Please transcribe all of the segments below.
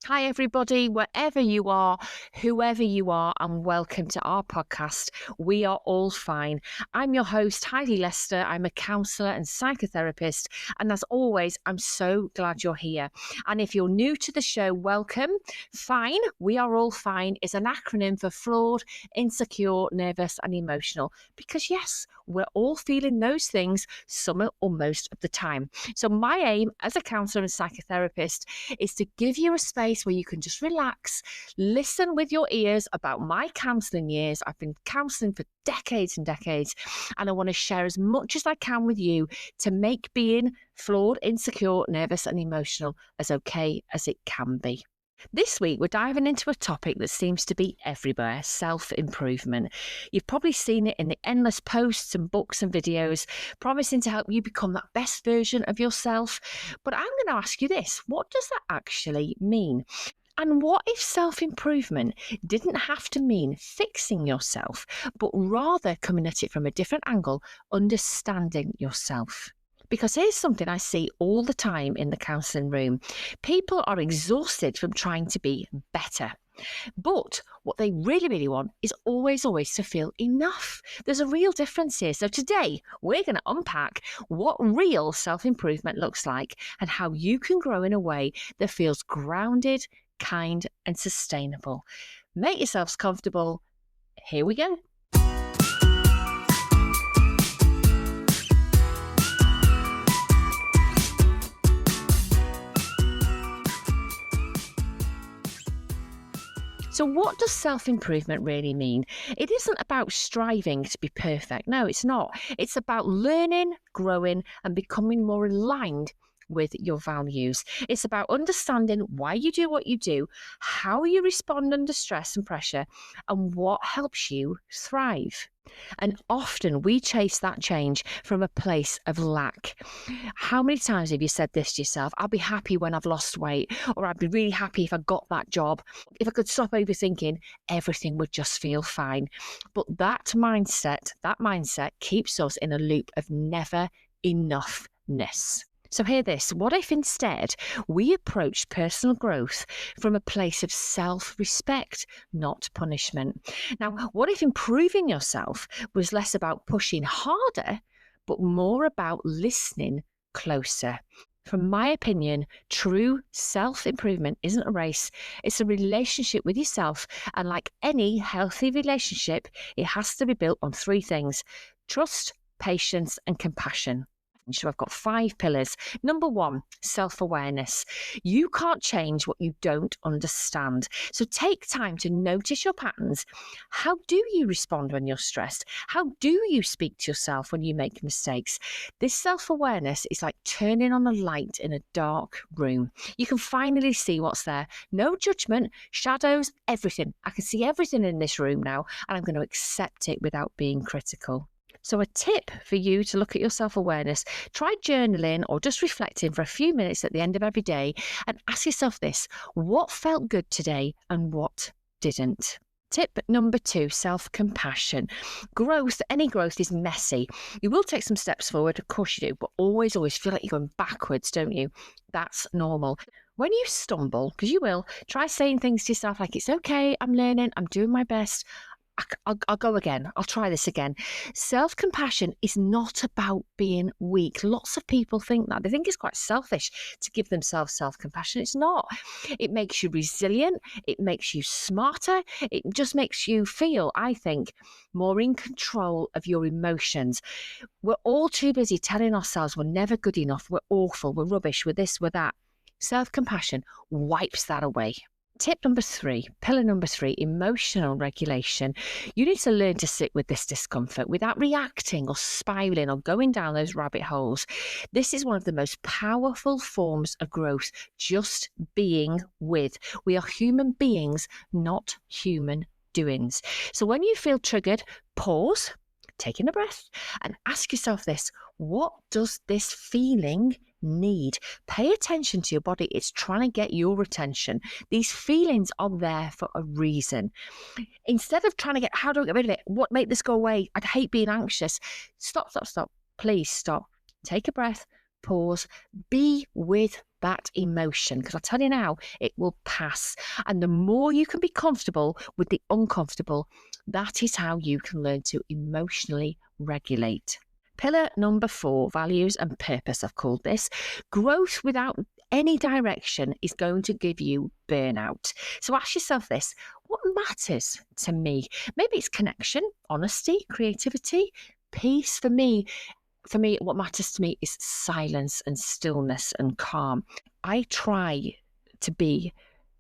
Hi, everybody, wherever you are, whoever you are, and welcome to our podcast, We Are All Fine. I'm your host, Heidi Lester. I'm a counsellor and psychotherapist. And as always, I'm so glad you're here. And if you're new to the show, welcome. FINE, We Are All Fine, is an acronym for flawed, insecure, nervous, and emotional. Because yes, we're all feeling those things some or most of the time. So my aim as a counsellor and psychotherapist is to give you a space where you can just relax, listen with your ears about my counselling years. I've been counselling for decades and decades, and I want to share as much as I can with you to make being flawed, insecure, nervous, and emotional as okay as it can be. This week, we're diving into a topic that seems to be everywhere, self-improvement. You've probably seen it in the endless posts and books and videos promising to help you become that best version of yourself. But I'm going to ask you this, what does that actually mean? And what if self-improvement didn't have to mean fixing yourself, but rather coming at it from a different angle, understanding yourself? Because here's something I see all the time in the counselling room. People are exhausted from trying to be better. But what they really want is always to feel enough. There's a real difference here. So today, we're going to unpack what real self-improvement looks like and how you can grow in a way that feels grounded, kind, and sustainable. Make yourselves comfortable. Here we go. So what does self-improvement really mean? It isn't about striving to be perfect. No, it's not. It's about learning, growing, and becoming more aligned with your values. It's about understanding why you do what you do, how you respond under stress and pressure, and what helps you thrive. And often we chase that change from a place of lack. How many times have you said this to yourself? I'll be happy when I've lost weight, or I'd be really happy if I got that job. If I could stop overthinking, everything would just feel fine. But that mindset keeps us in a loop of never enoughness. So hear this, what if instead we approached personal growth from a place of self-respect, not punishment? Now, what if improving yourself was less about pushing harder, but more about listening closer? From my opinion, true self-improvement isn't a race, it's a relationship with yourself. And like any healthy relationship, it has to be built on three things: trust, patience, and compassion. So I've got 5 pillars. Number 1, self-awareness. You can't change what you don't understand. So take time to notice your patterns. How do you respond when you're stressed? How do you speak to yourself when you make mistakes? This self-awareness is like turning on a light in a dark room. You can finally see what's there. No judgment, shadows, everything. I can see everything in this room now, and I'm going to accept it without being critical. So a tip for you to look at your self-awareness, try journaling or just reflecting for a few minutes at the end of every day and ask yourself this: what felt good today and what didn't? Tip number 2, self-compassion. Any growth is messy. You will take some steps forward, of course you do, but always feel like you're going backwards, don't you? That's normal. When you stumble, because you will, try saying things to yourself like, it's okay, I'm learning, I'm doing my best. I'll go again. I'll try this again. Self-compassion is not about being weak. Lots of people think that. They think it's quite selfish to give themselves self-compassion. It's not. It makes you resilient. It makes you smarter. It just makes you feel, I think, more in control of your emotions. We're all too busy telling ourselves we're never good enough, we're awful, we're rubbish, we're this, we're that. Self-compassion wipes that away. Tip number 3, pillar number 3, emotional regulation. You need to learn to sit with this discomfort without reacting or spiraling or going down those rabbit holes. This is one of the most powerful forms of growth, just being with. We are human beings, not human doings. So when you feel triggered, pause, take in a breath, and ask yourself this: what does this feeling need? Pay attention to your body. It's trying to get your attention. These feelings are there for a reason. Instead of trying to get, how do I get rid of it? What make this go away? I'd hate being anxious. Stop. Please stop. Take a breath, pause, be with that emotion, because I tell you now, it will pass. And the more you can be comfortable with the uncomfortable, that is how you can learn to emotionally regulate. Pillar number 4, values and purpose, I've called this. Growth without any direction is going to give you burnout. So ask yourself this: what matters to me? Maybe it's connection, honesty, creativity, peace. For me, what matters to me is silence and stillness and calm. I try to be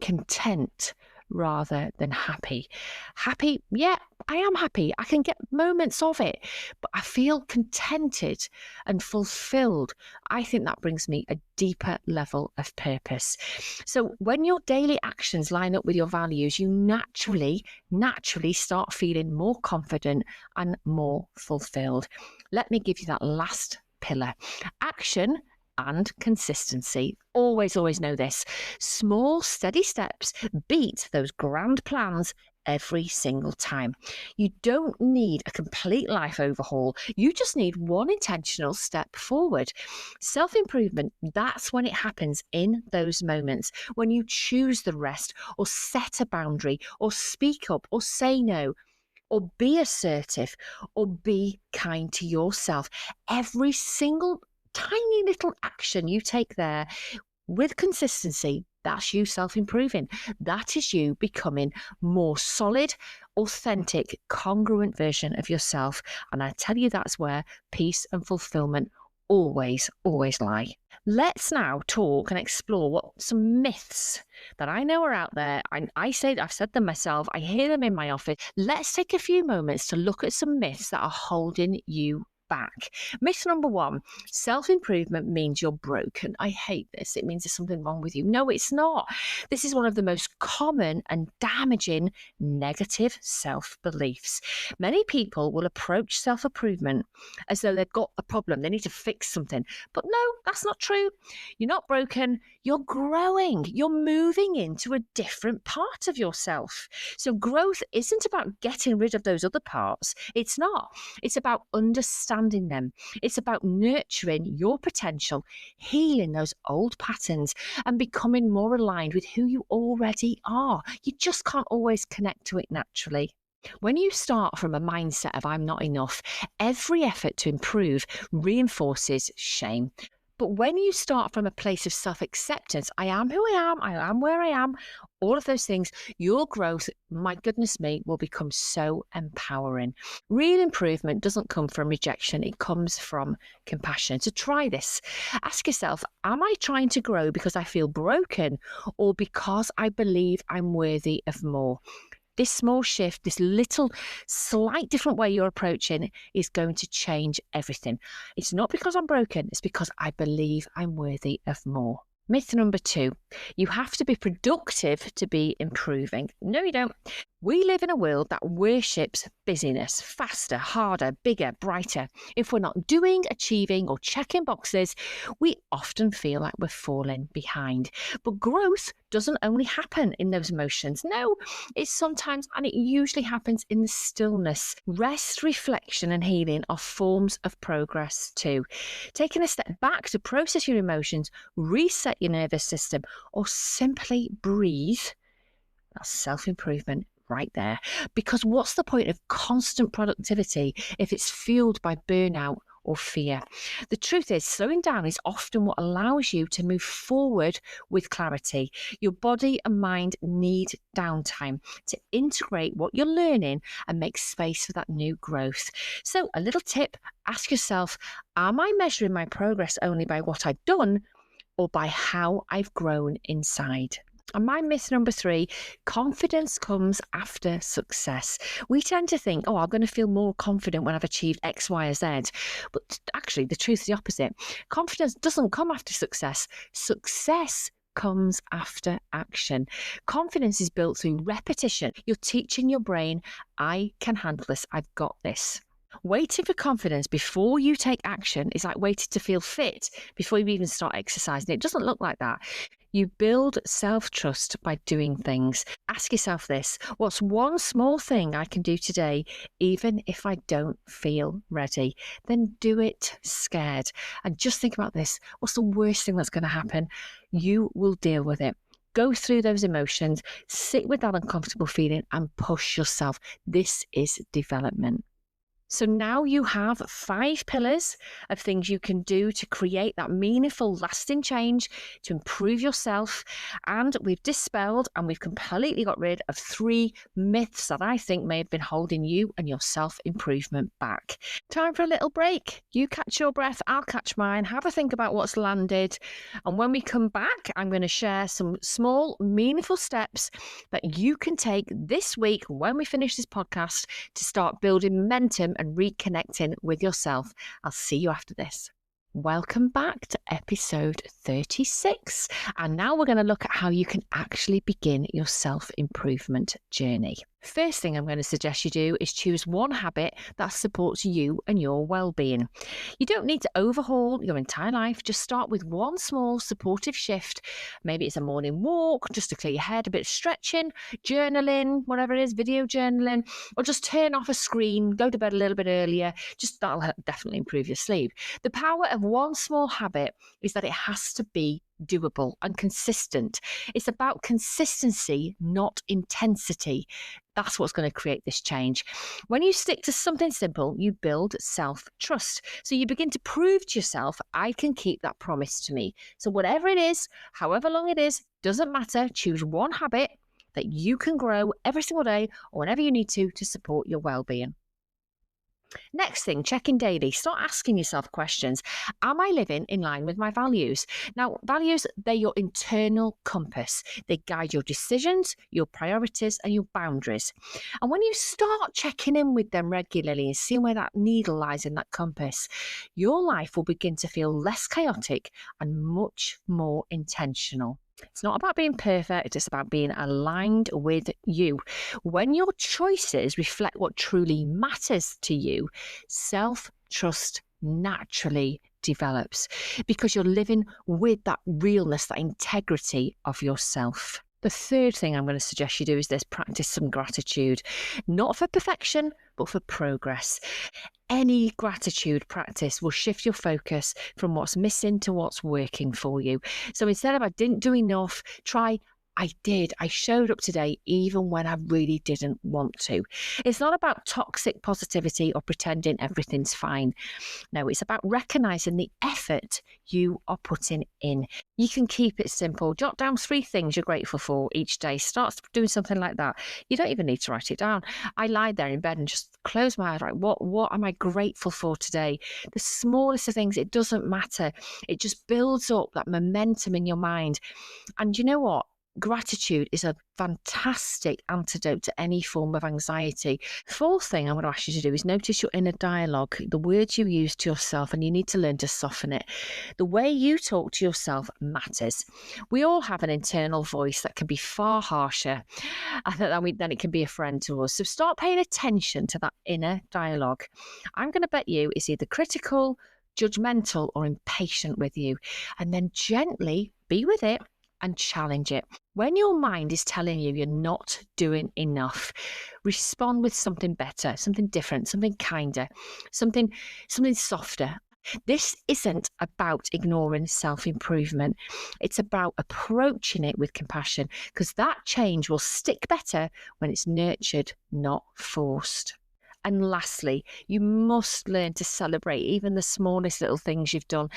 content rather than happy. Happy, yeah, I am happy. I can get moments of it, but I feel contented and fulfilled. I think that brings me a deeper level of purpose. So when your daily actions line up with your values, you naturally start feeling more confident and more fulfilled. Let me give you that last pillar: action and consistency. Always know this. Small, steady steps beat those grand plans every single time. You don't need a complete life overhaul. You just need one intentional step forward. Self-improvement, that's when it happens, in those moments, when you choose the rest, or set a boundary, or speak up, or say no, or be assertive, or be kind to yourself. Every single tiny little action you take there with consistency, that's you self-improving. That is you becoming more solid, authentic, congruent version of yourself. And I tell you, that's where peace and fulfillment always lie. Let's now talk and explore what some myths that I know are out there. I've said them myself. I hear them in my office. Let's take a few moments to look at some myths that are holding you back. Myth number 1: self-improvement means you're broken. I hate this. It means there's something wrong with you. No, it's not. This is one of the most common and damaging negative self-beliefs. Many people will approach self-improvement as though they've got a problem. They need to fix something. But no, that's not true. You're not broken. You're growing. You're moving into a different part of yourself. So growth isn't about getting rid of those other parts. It's not. It's about understanding them. It's about nurturing your potential, healing those old patterns, and becoming more aligned with who you already are. You just can't always connect to it naturally. When you start from a mindset of I'm not enough, every effort to improve reinforces shame. But when you start from a place of self-acceptance, I am who I am where I am, all of those things, your growth, my goodness me, will become so empowering. Real improvement doesn't come from rejection, it comes from compassion. So try this. Ask yourself, am I trying to grow because I feel broken, or because I believe I'm worthy of more? This small shift, this little slight different way you're approaching, is going to change everything. It's not because I'm broken, it's because I believe I'm worthy of more. Myth number 2, you have to be productive to be improving. No, you don't. We live in a world that worships busyness, faster, harder, bigger, brighter. If we're not doing, achieving, or checking boxes, we often feel like we're falling behind. But growth doesn't only happen in those motions. No, it's sometimes, and it usually happens in the stillness. Rest, reflection, and healing are forms of progress too. Taking a step back to process your emotions, reset your nervous system, or simply breathe, that's self-improvement right there. Because what's the point of constant productivity if it's fueled by burnout or fear? The truth is, slowing down is often what allows you to move forward with clarity. Your body and mind need downtime to integrate what you're learning and make space for that new growth. So a little tip, ask yourself, am I measuring my progress only by what I've done, or by how I've grown inside? And my myth number 3, confidence comes after success. We tend to think, I'm going to feel more confident when I've achieved X, Y, or Z. But actually, the truth is the opposite. Confidence doesn't come after success. Success comes after action. Confidence is built through repetition. You're teaching your brain, I can handle this, I've got this. Waiting for confidence before you take action is like waiting to feel fit before you even start exercising. It doesn't look like that. You build self-trust by doing things. Ask yourself this: what's one small thing I can do today, even if I don't feel ready? Then do it scared. And just think about this: what's the worst thing that's going to happen? You will deal with it. Go through those emotions, sit with that uncomfortable feeling, and push yourself. This is development. So now you have 5 pillars of things you can do to create that meaningful, lasting change, to improve yourself. And we've dispelled and we've completely got rid of 3 myths that I think may have been holding you and your self-improvement back. Time for a little break. You catch your breath, I'll catch mine, have a think about what's landed. And when we come back, I'm going to share some small, meaningful steps that you can take this week when we finish this podcast to start building momentum and reconnecting with yourself. I'll see you after this. Welcome back to episode 36. And now we're going to look at how you can actually begin your self-improvement journey. First thing I'm going to suggest you do is choose one habit that supports you and your well-being. You don't need to overhaul your entire life. Just start with one small supportive shift. Maybe it's a morning walk just to clear your head, a bit of stretching, journaling, whatever it is, video journaling, or just turn off a screen, go to bed a little bit earlier. That'll definitely improve your sleep. The power of one small habit is that it has to be doable and consistent. It's about consistency, not intensity. That's what's going to create this change. When you stick to something simple, you build self-trust. So you begin to prove to yourself, I can keep that promise to me. So whatever it is, however long it is, doesn't matter. Choose one habit that you can grow every single day or whenever you need to support your well-being. Next thing, check in daily. Start asking yourself questions. Am I living in line with my values? Now, values, they're your internal compass. They guide your decisions, your priorities, and your boundaries. And when you start checking in with them regularly and seeing where that needle lies in that compass, your life will begin to feel less chaotic and much more intentional. It's not about being perfect, it's about being aligned with you. When your choices reflect what truly matters to you, self-trust naturally develops because you're living with that realness, that integrity of yourself. The third thing I'm going to suggest you do is this: practice some gratitude, not for perfection, but for progress. Any gratitude practice will shift your focus from what's missing to what's working for you. So instead of I didn't do enough, try I did. I showed up today even when I really didn't want to. It's not about toxic positivity or pretending everything's fine. No, it's about recognizing the effort you are putting in. You can keep it simple. Jot down 3 things you're grateful for each day. Start doing something like that. You don't even need to write it down. I lied there in bed and just closed my eyes. Right, what am I grateful for today? The smallest of things, it doesn't matter. It just builds up that momentum in your mind. And you know what? Gratitude is a fantastic antidote to any form of anxiety. Fourth thing I'm going to ask you to do is notice your inner dialogue, the words you use to yourself, and you need to learn to soften it. The way you talk to yourself matters. We all have an internal voice that can be far harsher than it can be a friend to us. So start paying attention to that inner dialogue. I'm going to bet you it's either critical, judgmental, or impatient with you. And then gently be with it and challenge it. When your mind is telling you you're not doing enough, respond with something better, something different, something kinder, something softer. This isn't about ignoring self-improvement. It's about approaching it with compassion, because that change will stick better when it's nurtured, not forced. And lastly, you must learn to celebrate even the smallest little things you've done.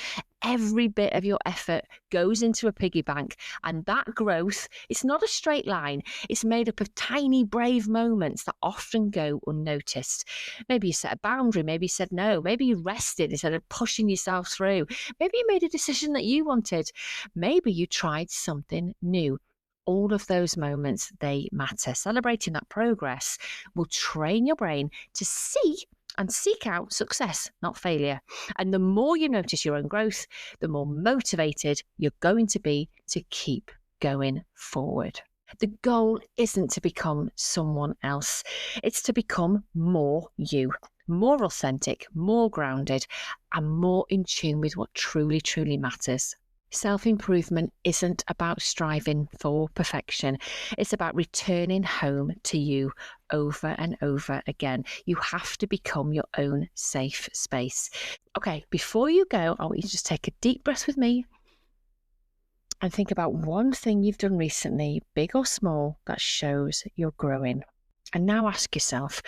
Every bit of your effort goes into a piggy bank, and that growth, it's not a straight line. It's made up of tiny, brave moments that often go unnoticed. Maybe you set a boundary, maybe you said no, maybe you rested instead of pushing yourself through. Maybe you made a decision that you wanted. Maybe you tried something new. All of those moments, they matter. Celebrating that progress will train your brain to see and seek out success, not failure. And the more you notice your own growth, the more motivated you're going to be to keep going forward. The goal isn't to become someone else. It's to become more you, more authentic, more grounded, and more in tune with what truly, truly matters. Self-improvement isn't about striving for perfection. It's about returning home to you over and over again. You have to become your own safe space. Okay, before you go, I want you to just take a deep breath with me and think about one thing you've done recently, big or small, that shows you're growing. And now ask yourself,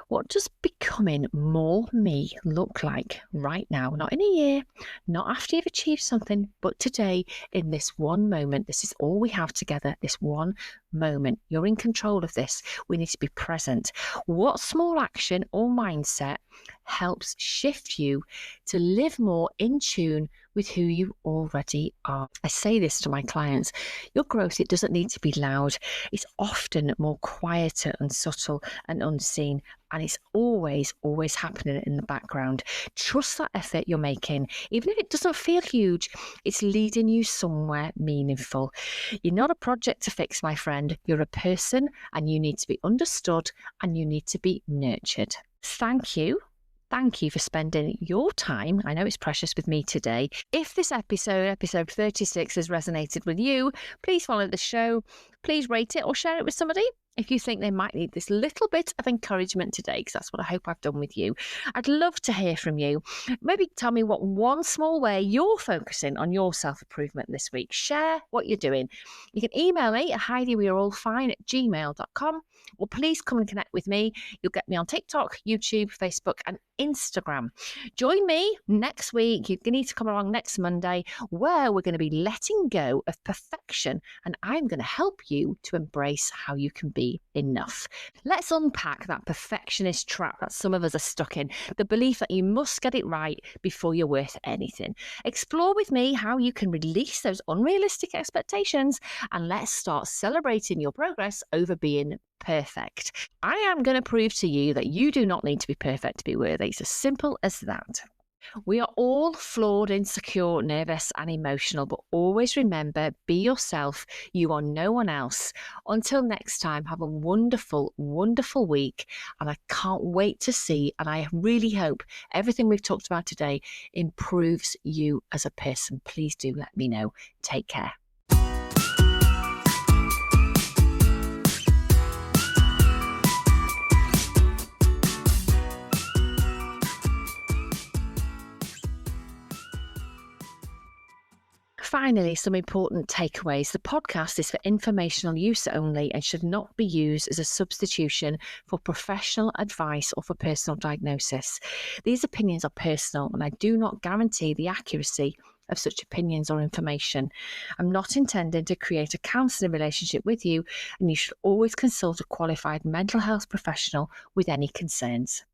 what does becoming more me look like right now? Not in a year, not after you've achieved something, but today in this one moment. This is all we have together, this one moment. You're in control of this. We need to be present. What small action or mindset helps shift you to live more in tune with who you already are? I say this to my clients. Your growth, it doesn't need to be loud. It's often more quieter and subtle and unseen. And it's always happening in the background. Trust that effort you're making. Even if it doesn't feel huge, it's leading you somewhere meaningful. You're not a project to fix, my friend. You're a person, and you need to be understood, and you need to be nurtured. Thank you. Thank you for spending your time. I know it's precious with me today. If this episode 36, has resonated with you, please follow the show. Please rate it or share it with somebody if you think they might need this little bit of encouragement today, because that's what I hope I've done with you. I'd love to hear from you. Maybe tell me what one small way you're focusing on your self-improvement this week. Share what you're doing. You can email me at HeidiWeAreAllFine@gmail.com, or please come and connect with me. You'll get me on TikTok, YouTube, Facebook, and Instagram. Join me next week. You need to come along next Monday, where we're going to be letting go of perfection, and I'm going to help you to embrace how you can be enough. Let's unpack that perfectionist trap that some of us are stuck in, the belief that you must get it right before you're worth anything. Explore with me how you can release those unrealistic expectations, and let's start celebrating your progress over being perfect. I am going to prove to you that you do not need to be perfect to be worthy. It's as simple as that. We are all flawed, insecure, nervous, and emotional, but always remember, be yourself. You are no one else. Until next time, have a wonderful, wonderful week. And I can't wait to see, and I really hope everything we've talked about today improves you as a person. Please do let me know. Take care. Finally, some important takeaways. The podcast is for informational use only and should not be used as a substitution for professional advice or for personal diagnosis. These opinions are personal, and I do not guarantee the accuracy of such opinions or information. I'm not intending to create a counselling relationship with you, and you should always consult a qualified mental health professional with any concerns.